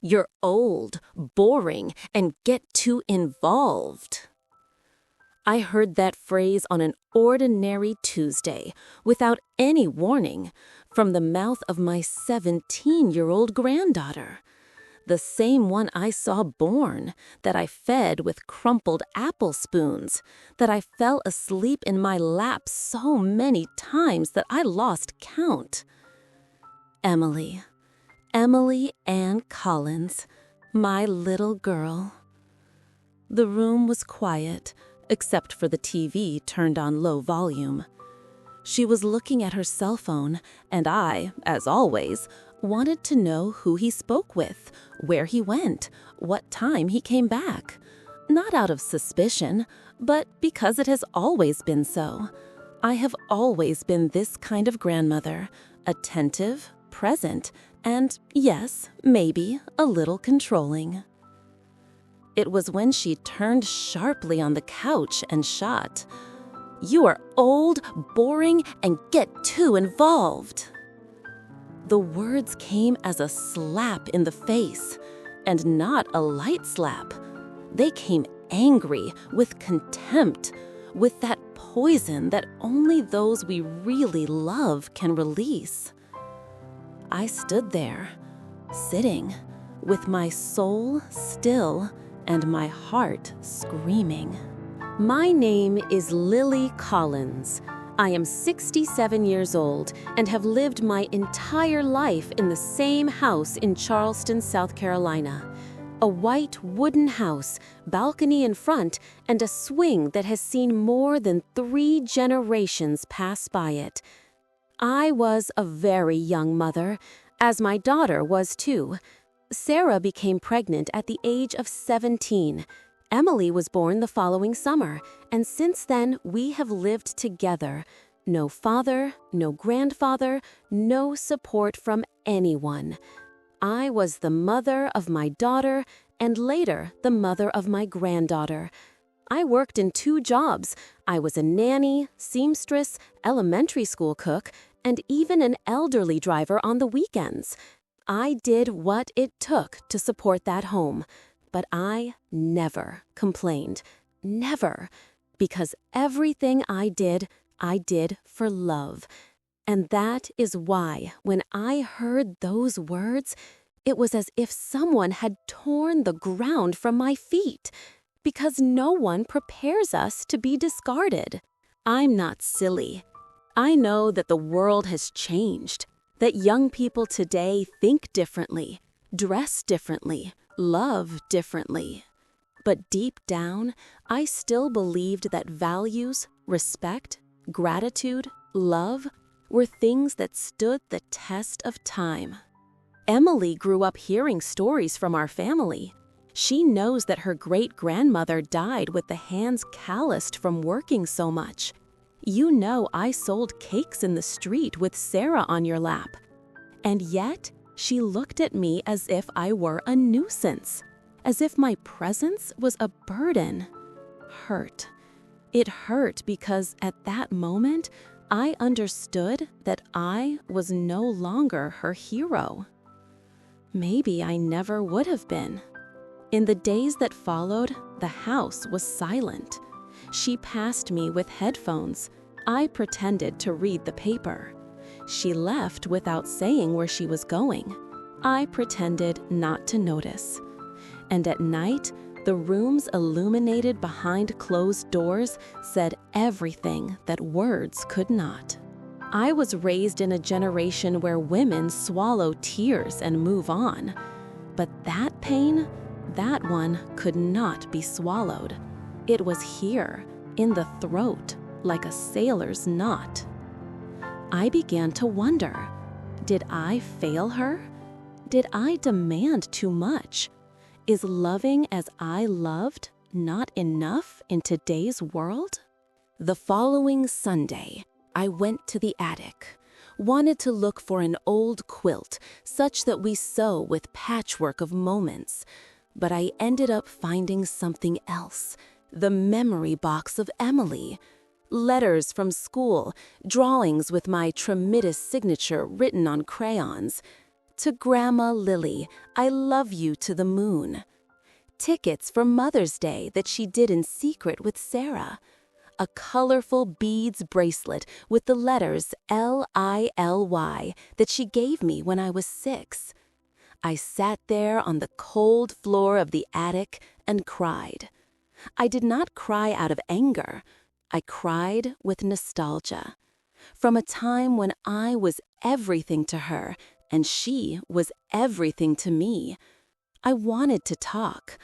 You're old, boring, and get too involved. I heard that phrase on an ordinary Tuesday, without any warning, from the mouth of my 17-year-old granddaughter. The same one I saw born, that I fed with crumpled apple spoons, that I fell asleep in my lap so many times that I lost count. Emily Ann Collins, my little girl. The room was quiet, except for the TV turned on low volume. She was looking at her cell phone, and I, as always, wanted to know who he spoke with, where he went, what time he came back. Not out of suspicion, but because it has always been so. I have always been this kind of grandmother, attentive, present, and, yes, maybe a little controlling. It was when she turned sharply on the couch and shot, "You are old, boring, and get too involved." The words came as a slap in the face, and not a light slap. They came angry, with contempt, with that poison that only those we really love can release. I stood there, sitting, with my soul still and my heart screaming. My name is Lily Collins. I am 67 years old and have lived my entire life in the same house in Charleston, South Carolina. A white wooden house, balcony in front, and a swing that has seen more than 3 generations pass by it. I was a very young mother, as my daughter was too. Sarah became pregnant at the age of 17. Emily was born the following summer, and since then we have lived together. No father, no grandfather, no support from anyone. I was the mother of my daughter, and later the mother of my granddaughter. I worked in 2 jobs. I was a nanny, seamstress, elementary school cook, and even an elderly driver on the weekends. I did what it took to support that home, but I never complained. Never. Because everything I did for love. And that is why, when I heard those words, it was as if someone had torn the ground from my feet. Because no one prepares us to be discarded. I'm not silly. I know that the world has changed, that young people today think differently, dress differently, love differently. But deep down, I still believed that values, respect, gratitude, love were things that stood the test of time. Emily grew up hearing stories from our family. She knows that her great-grandmother died with the hands calloused from working so much. You know I sold cakes in the street with Sarah on your lap. And yet, she looked at me as if I were a nuisance, as if my presence was a burden. Hurt. It hurt because at that moment, I understood that I was no longer her hero. Maybe I never would have been. In the days that followed, the house was silent. She passed me with headphones. I pretended to read the paper. She left without saying where she was going. I pretended not to notice. And at night, the rooms illuminated behind closed doors said everything that words could not. I was raised in a generation where women swallow tears and move on. But that pain, that one could not be swallowed. It was here, in the throat, like a sailor's knot. I began to wonder, did I fail her? Did I demand too much? Is loving as I loved not enough in today's world? The following Sunday, I went to the attic, wanted to look for an old quilt, such that we sew with patchwork of moments. But I ended up finding something else, the memory box of Emily. Letters from school, drawings with my tremendous signature written on crayons. To Grandma Lily, I love you to the moon. Tickets for Mother's Day that she did in secret with Sarah. A colorful beads bracelet with the letters Lily that she gave me when I was 6. I sat there on the cold floor of the attic and cried. I did not cry out of anger. I cried with nostalgia. From a time when I was everything to her and she was everything to me. I wanted to talk.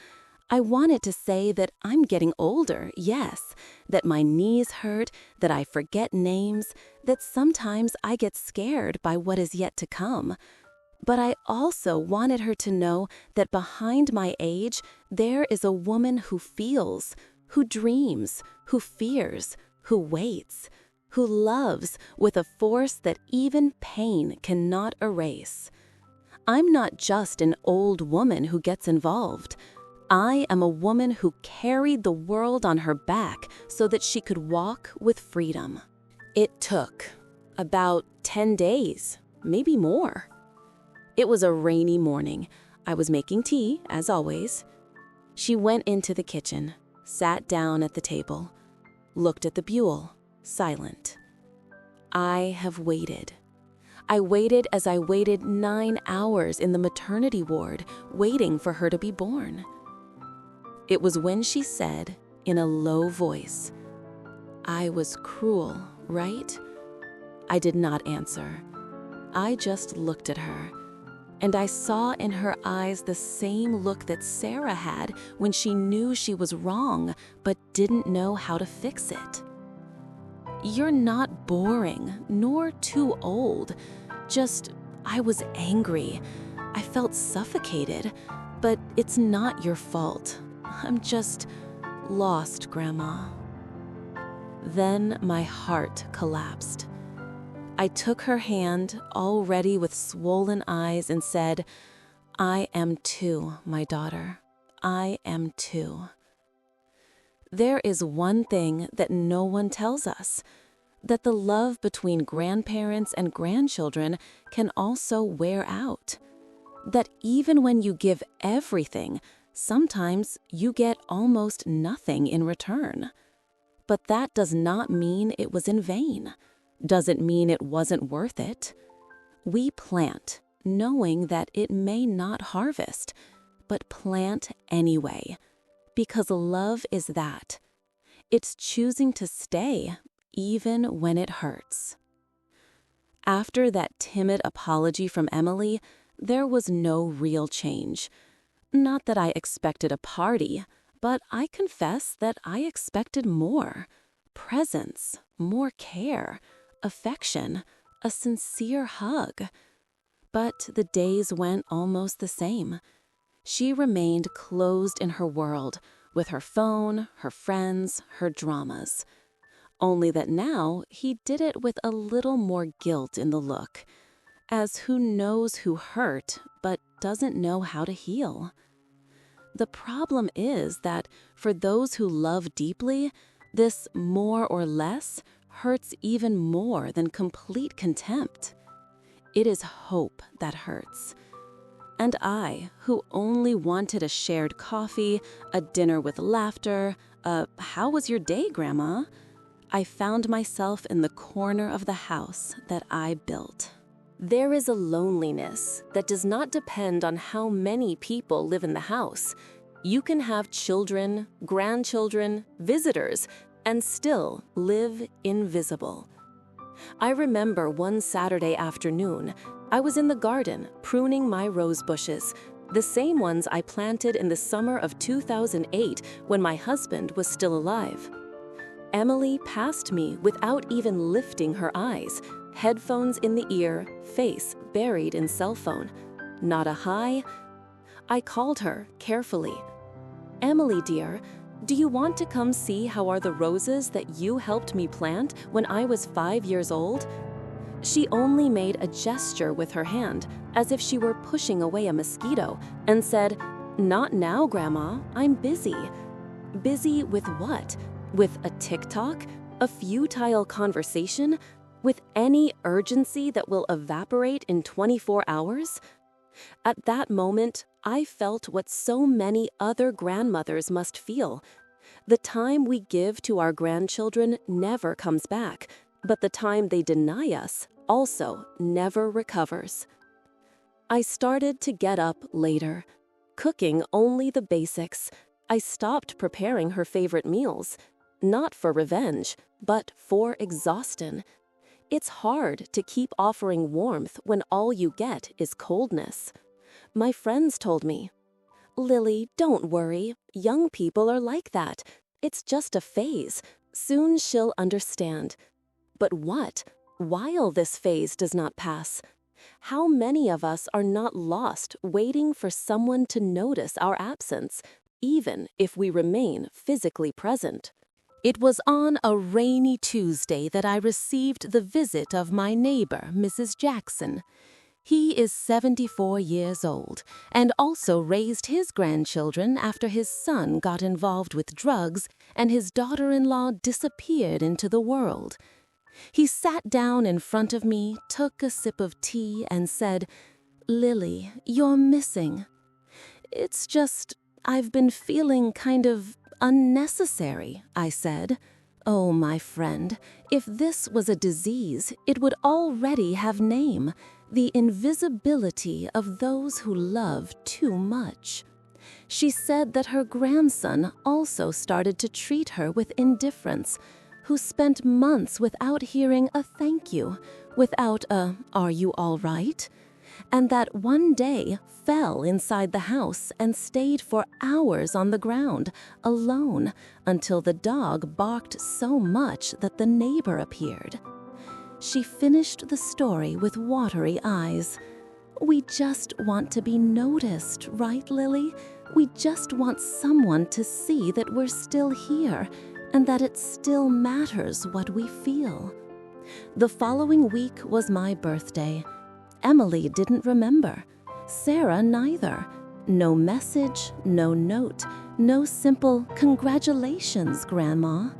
I wanted to say that I'm getting older, yes, that my knees hurt, that I forget names, that sometimes I get scared by what is yet to come. But I also wanted her to know that behind my age, there is a woman who feels, who dreams, who fears, who waits, who loves with a force that even pain cannot erase. I'm not just an old woman who gets involved. I am a woman who carried the world on her back so that she could walk with freedom. It took about 10 days, maybe more. It was a rainy morning. I was making tea, as always. She went into the kitchen, sat down at the table, looked at the buhl, silent. I have waited. I waited as I waited 9 hours in the maternity ward, waiting for her to be born. It was when she said, in a low voice, "I was cruel, right?" I did not answer. I just looked at her, and I saw in her eyes the same look that Sarah had when she knew she was wrong but didn't know how to fix it. You're not boring, nor too old. Just, I was angry. I felt suffocated, but it's not your fault. I'm just lost, Grandma. Then my heart collapsed. I took her hand, already with swollen eyes, and said, "I am too, my daughter. I am too." There is one thing that no one tells us, that the love between grandparents and grandchildren can also wear out. That even when you give everything, sometimes you get almost nothing in return. But that does not mean it was in vain. Doesn't mean it wasn't worth it. We plant, knowing that it may not harvest, but plant anyway, because love is that. It's choosing to stay, even when it hurts. After that timid apology from Emily, there was no real change. Not that I expected a party, but I confess that I expected more. Presence, more care, affection, a sincere hug. But the days went almost the same. She remained closed in her world, with her phone, her friends, her dramas. Only that now he did it with a little more guilt in the look, as who knows who hurt but doesn't know how to heal. The problem is that for those who love deeply, this more or less hurts even more than complete contempt. It is hope that hurts. And I, who only wanted a shared coffee, a dinner with laughter, "How was your day, Grandma?" I found myself in the corner of the house that I built. There is a loneliness that does not depend on how many people live in the house. You can have children, grandchildren, visitors, and still live invisible. I remember one Saturday afternoon, I was in the garden pruning my rose bushes, the same ones I planted in the summer of 2008 when my husband was still alive. Emily passed me without even lifting her eyes, headphones in the ear, face buried in cell phone. Not a hi. I called her carefully. "Emily, dear, do you want to come see how are the roses that you helped me plant when I was 5 years old?" She only made a gesture with her hand, as if she were pushing away a mosquito, and said, "Not now, Grandma, I'm busy." Busy with what? With a TikTok? A futile conversation? With any urgency that will evaporate in 24 hours? At that moment, I felt what so many other grandmothers must feel. The time we give to our grandchildren never comes back, but the time they deny us also never recovers. I started to get up later, cooking only the basics. I stopped preparing her favorite meals, not for revenge, but for exhaustion. It's hard to keep offering warmth when all you get is coldness. My friends told me, "Lily, don't worry. Young people are like that. It's just a phase. Soon she'll understand." But what, while this phase does not pass? How many of us are not lost waiting for someone to notice our absence, even if we remain physically present? It was on a rainy Tuesday that I received the visit of my neighbor, Mrs. Jackson. He is 74 years old and also raised his grandchildren after his son got involved with drugs and his daughter-in-law disappeared into the world. He sat down in front of me, took a sip of tea, and said, "Lily, you're missing." "It's just, I've been feeling kind of unnecessary," I said. "Oh, my friend, if this was a disease, it would already have name, the invisibility of those who love too much." She said that her grandson also started to treat her with indifference, who spent months without hearing a thank you, without a "are you all right?" and that one day fell inside the house and stayed for hours on the ground, alone, until the dog barked so much that the neighbor appeared. She finished the story with watery eyes. "We just want to be noticed, right, Lily? We just want someone to see that we're still here and that it still matters what we feel." The following week was my birthday. Emily didn't remember. Sarah neither. No message, no note, no simple "Congratulations, Grandma."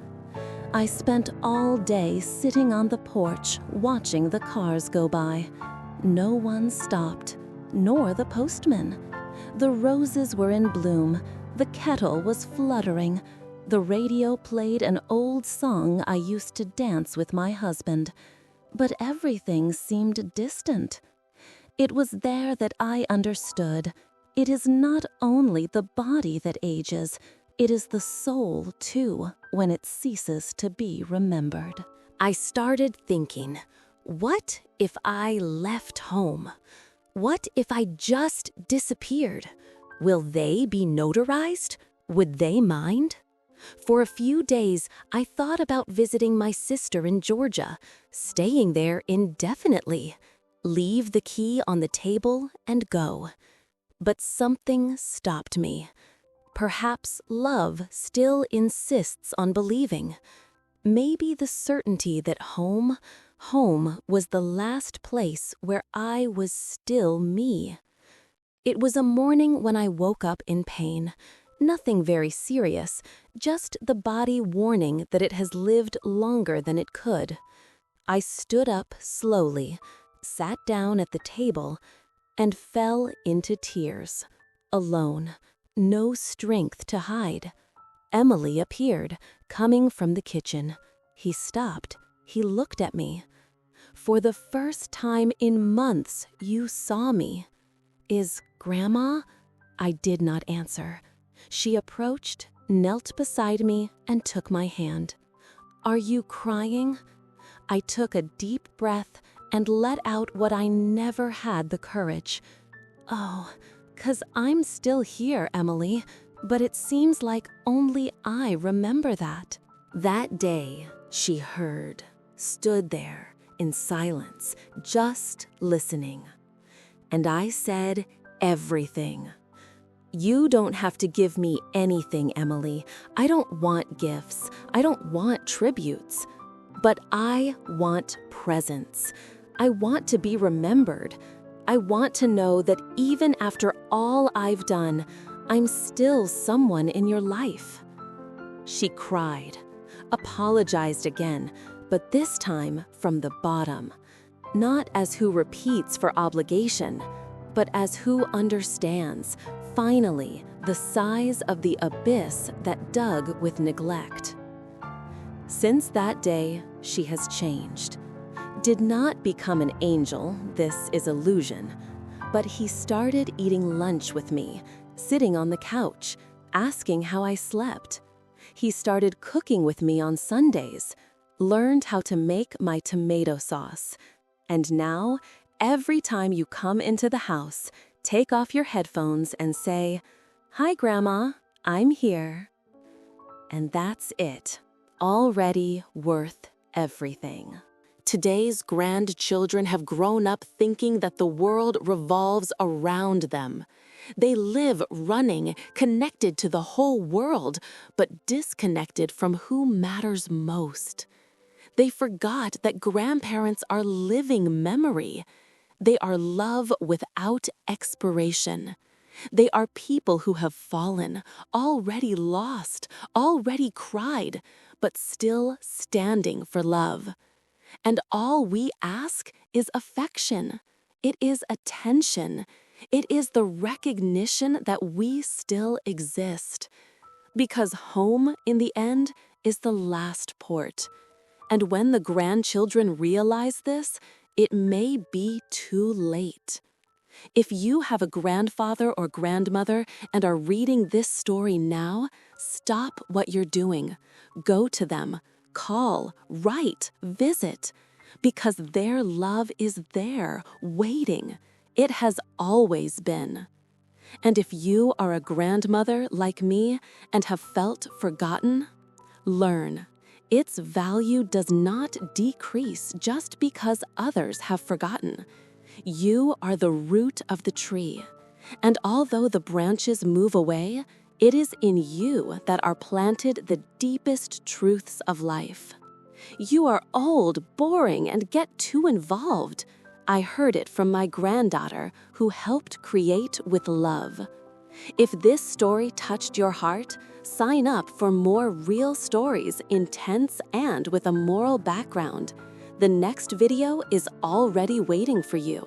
I spent all day sitting on the porch watching the cars go by. No one stopped, nor the postman. The roses were in bloom, the kettle was fluttering. The radio played an old song I used to dance with my husband. But everything seemed distant. It was there that I understood. It is not only the body that ages, it is the soul, too, when it ceases to be remembered. I started thinking, what if I left home? What if I just disappeared? Will they be notarized? Would they mind? For a few days, I thought about visiting my sister in Georgia, staying there indefinitely, leave the key on the table and go. But something stopped me. Perhaps love still insists on believing. Maybe the certainty that home was the last place where I was still me. It was a morning when I woke up in pain. Nothing very serious, just the body warning that it has lived longer than it could. I stood up slowly, sat down at the table, and fell into tears. Alone, no strength to hide. Emily appeared, coming from the kitchen. He stopped. He looked at me. "For the first time in months, you saw me." "Is Grandma?" I did not answer. She approached, knelt beside me, and took my hand. "Are you crying?" I took a deep breath and let out what I never had the courage. "Oh, 'cause I'm still here, Emily, but it seems like only I remember that." That day, she heard, stood there in silence, just listening. And I said everything. "You don't have to give me anything, Emily. I don't want gifts. I don't want tributes. But I want presence. I want to be remembered. I want to know that even after all I've done, I'm still someone in your life." She cried, apologized again, but this time from the bottom. Not as who repeats for obligation, but as who understands, finally, the size of the abyss that dug with neglect. Since that day, she has changed. Did not become an angel, this is illusion, but he started eating lunch with me, sitting on the couch, asking how I slept. He started cooking with me on Sundays, learned how to make my tomato sauce. And now, every time you come into the house, take off your headphones and say, "Hi, Grandma, I'm here." And that's it. Already worth everything. Today's grandchildren have grown up thinking that the world revolves around them. They live running, connected to the whole world, but disconnected from who matters most. They forgot that grandparents are living memory. They are love without expiration. They are people who have fallen, already lost, already cried, but still standing for love. And all we ask is affection. It is attention. It is the recognition that we still exist. Because home, in the end, is the last port. And when the grandchildren realize this, it may be too late. If you have a grandfather or grandmother and are reading this story now, stop what you're doing. Go to them. Call, write, visit. Because their love is there, waiting. It has always been. And if you are a grandmother like me and have felt forgotten, learn. Its value does not decrease just because others have forgotten. You are the root of the tree, and although the branches move away, it is in you that are planted the deepest truths of life. You are old, boring, and get too involved. I heard it from my granddaughter, who helped create with love. If this story touched your heart, sign up for more real stories, intense and with a moral background. The next video is already waiting for you.